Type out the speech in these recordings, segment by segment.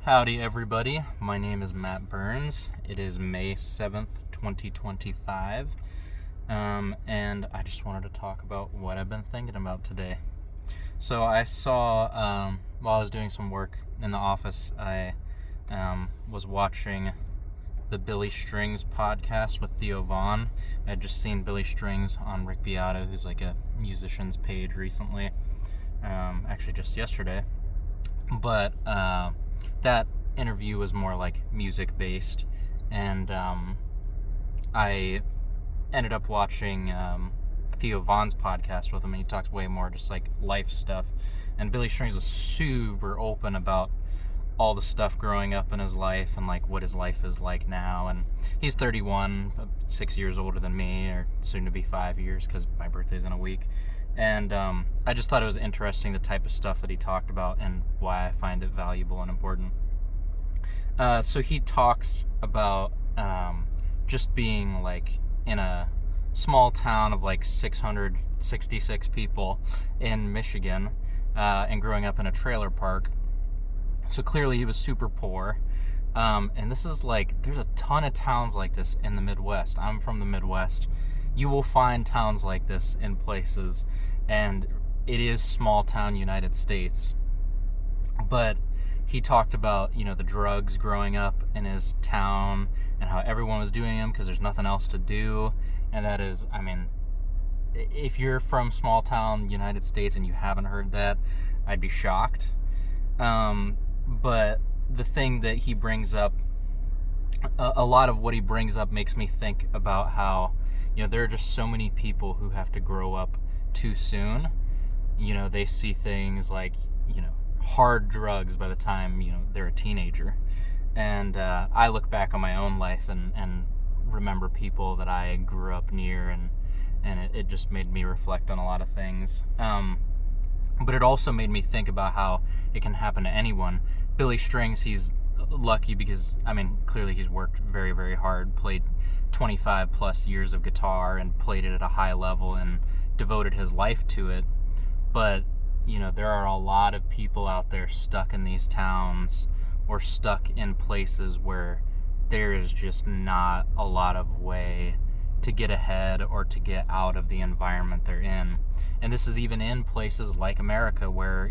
Howdy everybody, my name is Matt Burns. It is May 7th, 2025, and I just wanted to talk about what I've been thinking about today. So I saw, while I was doing some work in the office, I was watching the Billy Strings podcast with Theo Vaughn. I had just seen Billy Strings on Rick Beato, who's like a musician's page recently, actually just yesterday. But that interview was more like music based, and I ended up watching Theo Vaughn's podcast with him, and he talks way more just like life stuff. And Billy Strings was super open about all the stuff growing up in his life and like what his life is like now. And he's 31, 6 years older than me, or soon to be 5 years because my birthday's in a week. And I just thought it was interesting, the type of stuff that he talked about and why I find it valuable and important. So he talks about just being like in a small town of like 666 people in Michigan, and growing up in a trailer park. So clearly he was super poor. And this is like, there's a ton of towns like this in the Midwest. I'm from the Midwest. You will find towns like this in places, and it is small town United States. But he talked about, the drugs growing up in his town and how everyone was doing them because there's nothing else to do. And that is, if you're from small town United States and you haven't heard that, I'd be shocked. But the thing that he brings up, a lot of what he brings up makes me think about how, there are just so many people who have to grow up too soon. They see things like, hard drugs by the time, they're a teenager. And I look back on my own life and remember people that I grew up near, and it just made me reflect on a lot of things. But it also made me think about how it can happen to anyone. Billy Strings, he's lucky because, clearly he's worked very, very hard, played 25 plus years of guitar and played it at a high level and devoted his life to it. But, there are a lot of people out there stuck in these towns or stuck in places where there is just not a lot of way to get ahead or to get out of the environment they're in. And this is even in places like America where,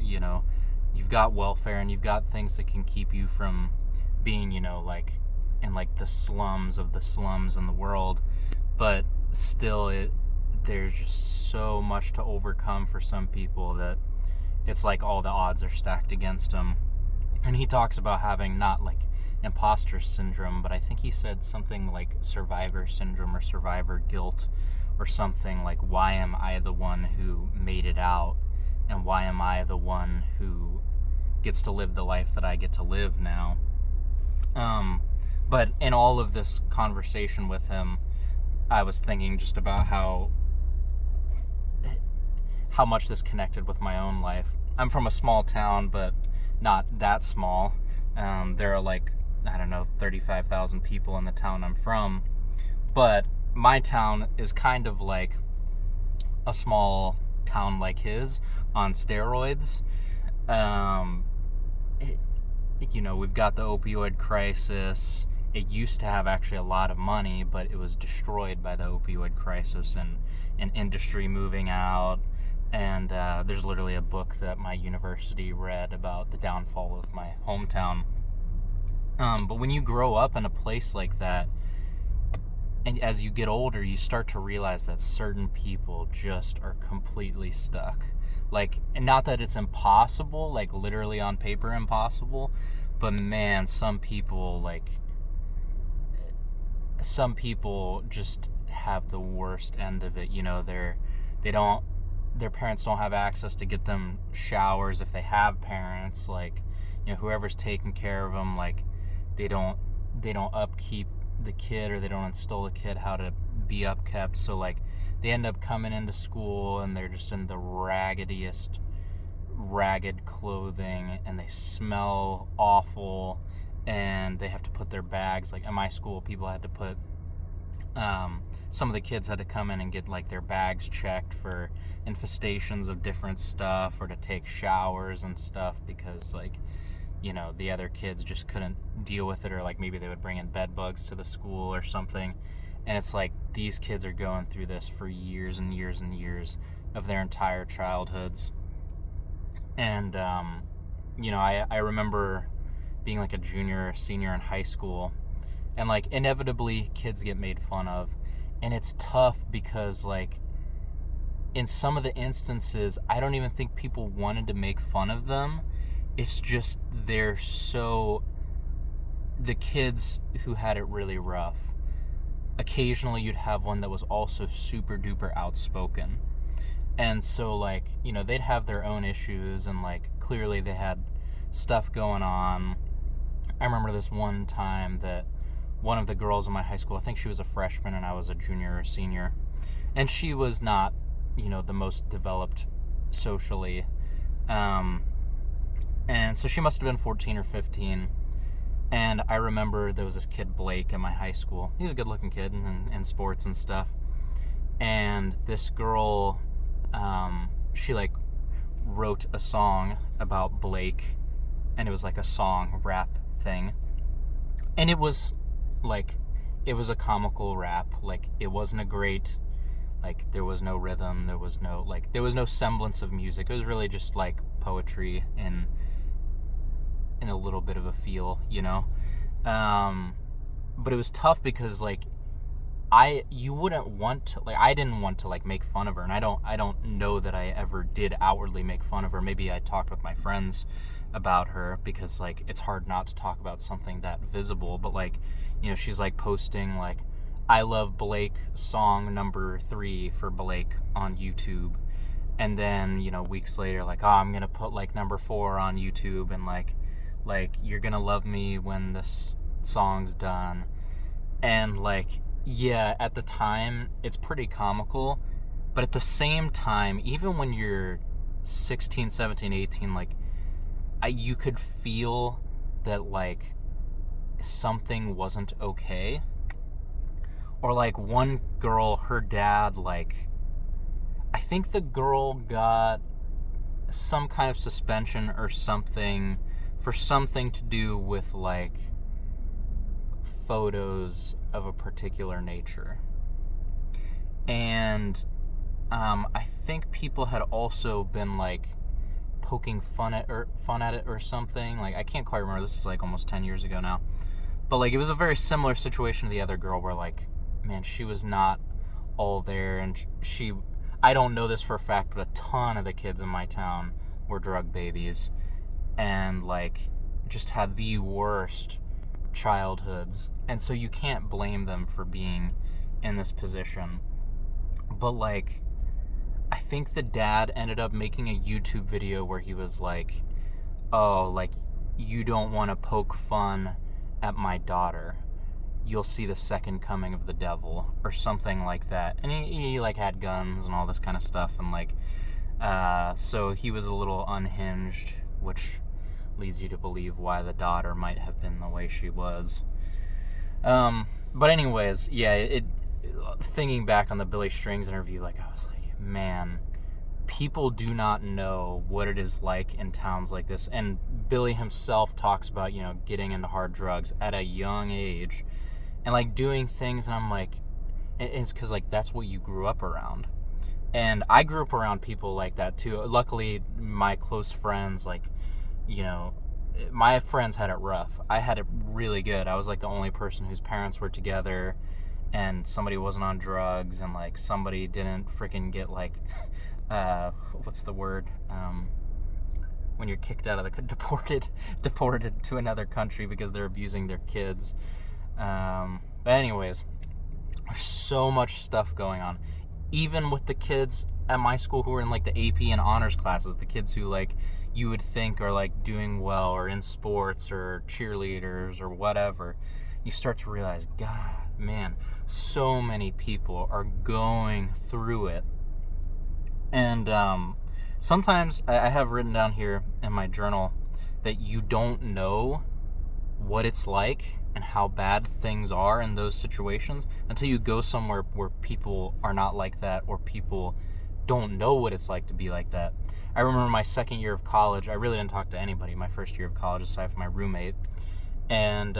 you've got welfare and you've got things that can keep you from being, like in like the slums of the slums in the world. But still, there's just so much to overcome for some people that it's like all the odds are stacked against them. And he talks about having not like imposter syndrome, but I think he said something like survivor syndrome or survivor guilt or something like, why am I the one who made it out? And why am I the one who gets to live the life that I get to live now? But in all of this conversation with him, I was thinking just about how much this connected with my own life. I'm from a small town, but not that small. There are like, 35,000 people in the town I'm from. But my town is kind of like a small town like his on steroids. We've got the opioid crisis. It used to have actually a lot of money, but it was destroyed by the opioid crisis and industry moving out. And there's literally a book that my university read about the downfall of my hometown. But when you grow up in a place like that, and as you get older, you start to realize that certain people just are completely stuck. Like, and not that it's impossible, like literally on paper impossible, but man, some people just have the worst end of it. Their parents don't have access to get them showers if they have parents. Like, whoever's taking care of them, like they don't upkeep the kid, or they don't instill the kid how to be upkept. So like they end up coming into school and they're just in the raggediest ragged clothing, and they smell awful, and they have to put their bags, like at my school people had to put some of the kids had to come in and get like their bags checked for infestations of different stuff, or to take showers and stuff, because like the other kids just couldn't deal with it, or like maybe they would bring in bed bugs to the school or something. And it's like these kids are going through this for years and years and years of their entire childhoods. And I remember being like a junior or senior in high school, and like inevitably kids get made fun of. And it's tough because like in some of the instances, I don't even think people wanted to make fun of them. It's just the kids who had it really rough. Occasionally you'd have one that was also super duper outspoken. And so like, they'd have their own issues, and like clearly they had stuff going on. I remember this one time that one of the girls in my high school, I think she was a freshman and I was a junior or senior, and she was not, the most developed socially. And so she must have been 14 or 15. And I remember there was this kid, Blake, in my high school. He was a good-looking kid in sports and stuff. And this girl, she like wrote a song about Blake, and it was like a song rap thing. And it was a comical rap. Like, it wasn't a great, like, there was no rhythm, there was no semblance of music. It was really just like poetry in a little bit of a feel, but it was tough because like I didn't want to like make fun of her, and I don't know that I ever did outwardly make fun of her. Maybe I talked with my friends about her, because like it's hard not to talk about something that visible. But like, she's like posting like, I love Blake song number 3 for Blake on YouTube, and then weeks later like, I'm gonna put like number 4 on YouTube, and like you're gonna love me when this song's done. And like, yeah, at the time it's pretty comical, but at the same time, even when you're 16, 17, 18, like you could feel that like something wasn't okay. Or like one girl, her dad, like, I think the girl got some kind of suspension or something for something to do with like photos of a particular nature. And I think people had also been like poking fun at it or something. Like, I can't quite remember. This is like almost 10 years ago now. But like, it was a very similar situation to the other girl, where like, man, she was not all there, and I don't know this for a fact, but a ton of the kids in my town were drug babies, and like just had the worst childhoods. And so you can't blame them for being in this position. But like, I think the dad ended up making a YouTube video where he was like, oh, like, you don't want to poke fun at my daughter, you'll see the second coming of the devil, or something like that. And he like had guns and all this kind of stuff, and like so he was a little unhinged, which leads you to believe why the daughter might have been the way she was. But anyways, yeah, thinking back on the Billy Strings interview, like, I was like, man, people do not know what it is like in towns like this. And Billy himself talks about, getting into hard drugs at a young age and like doing things, and I'm like, it's because like that's what you grew up around. And I grew up around people like that too. Luckily, my close friends, like, my friends had it rough. I had it really good. I was like the only person whose parents were together, and somebody wasn't on drugs, and like somebody didn't freaking get like what's the word, when you're kicked out of the deported to another country because they're abusing their kids. But anyways, there's so much stuff going on, even with the kids at my school who were in like the AP and honors classes, the kids who like you would think are like doing well or in sports or cheerleaders or whatever. You start to realize, God, man, so many people are going through it. And sometimes I have written down here in my journal that you don't know what it's like and how bad things are in those situations until you go somewhere where people are not like that, or people don't know what it's like to be like that. I remember my second year of college, I really didn't talk to anybody my first year of college aside from my roommate. And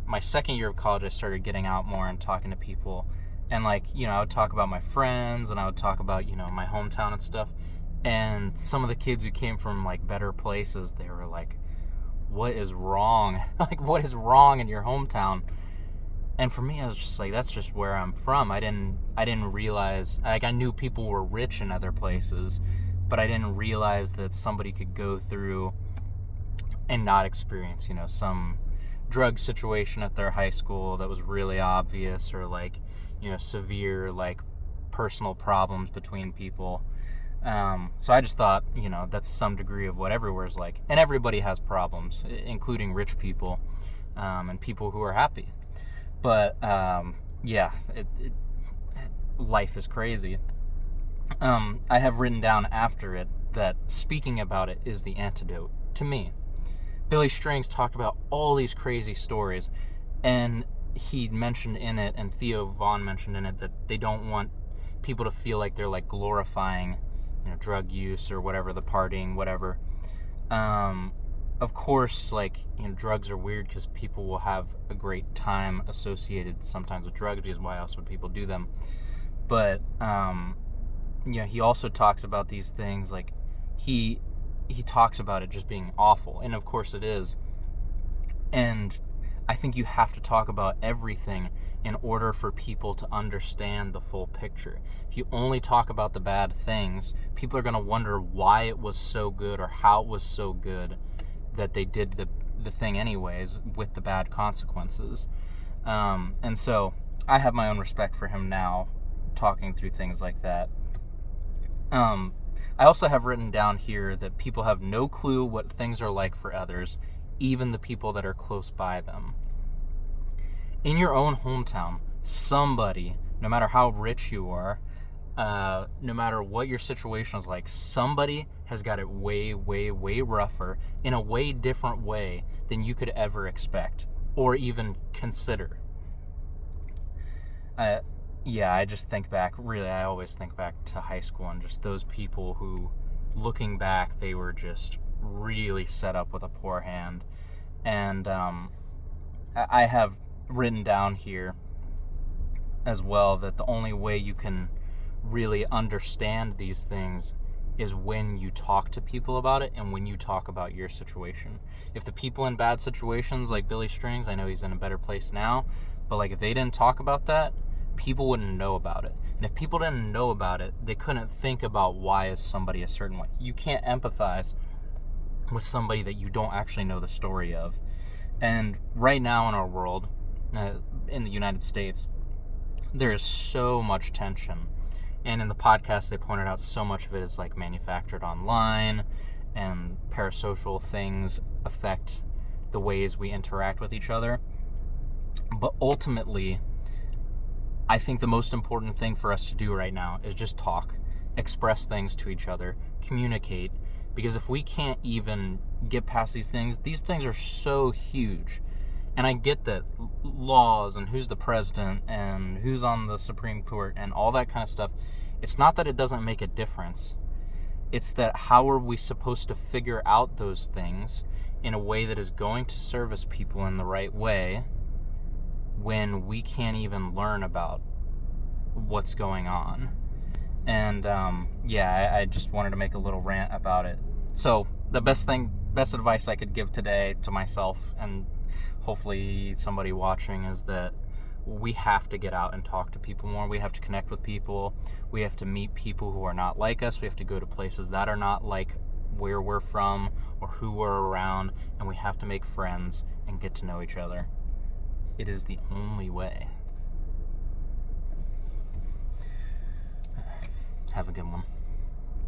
my second year of college, I started getting out more and talking to people. And I would talk about my friends, and I would talk about, my hometown and stuff. And some of the kids who came from better places, they were like, what is wrong? What is wrong in your hometown? And for me, I was just like, that's just where I'm from. I didn't realize, I knew people were rich in other places, but I didn't realize that somebody could go through and not experience, some drug situation at their high school that was really obvious, or severe personal problems between people. So I just thought, that's some degree of what everywhere's like. And everybody has problems, including rich people, and people who are happy. But, life is crazy. I have written down after it that speaking about it is the antidote to me. Billy Strings talked about all these crazy stories, and he mentioned in it, and Theo Von mentioned in it, that they don't want people to feel like they're glorifying drug use or whatever, the partying, whatever. Of course, drugs are weird because people will have a great time associated sometimes with drugs, because why else would people do them? But he also talks about these things, he talks about it just being awful, and of course it is. And I think you have to talk about everything in order for people to understand the full picture. If you only talk about the bad things, people are going to wonder why it was so good, or how it was so good that they did the thing anyways, with the bad consequences. And so I have my own respect for him now, talking through things like that. I also have written down here that people have no clue what things are like for others, even the people that are close by them. In your own hometown, somebody, no matter how rich you are, no matter what your situation is like, somebody has got it way, way, way rougher in a way different way than you could ever expect or even consider. I just think back, really, I always think back to high school and just those people who, looking back, they were just really set up with a poor hand. And I have written down here as well that the only way you can really understand these things is when you talk to people about it, and when you talk about your situation. If the people in bad situations, like Billy Strings, I know he's in a better place now, but if they didn't talk about that, people wouldn't know about it. And if people didn't know about it, they couldn't think about why is somebody a certain way. You can't empathize with somebody that you don't actually know the story of. And right now in our world, in the United States, there is so much tension. And in the podcast, they pointed out so much of it is manufactured online, and parasocial things affect the ways we interact with each other. But ultimately, I think the most important thing for us to do right now is just talk, express things to each other, communicate, because if we can't even get past these things are so huge. And I get that laws and who's the president and who's on the Supreme Court and all that kind of stuff, it's not that it doesn't make a difference. It's that how are we supposed to figure out those things in a way that is going to service people in the right way when we can't even learn about what's going on? And I just wanted to make a little rant about it. So the best advice I could give today to myself, and hopefully somebody watching, is that we have to get out and talk to people more. We have to connect with people. We have to meet people who are not like us. We have to go to places that are not like where we're from or who we're around, and we have to make friends and get to know each other. It is the only way. Have a good one.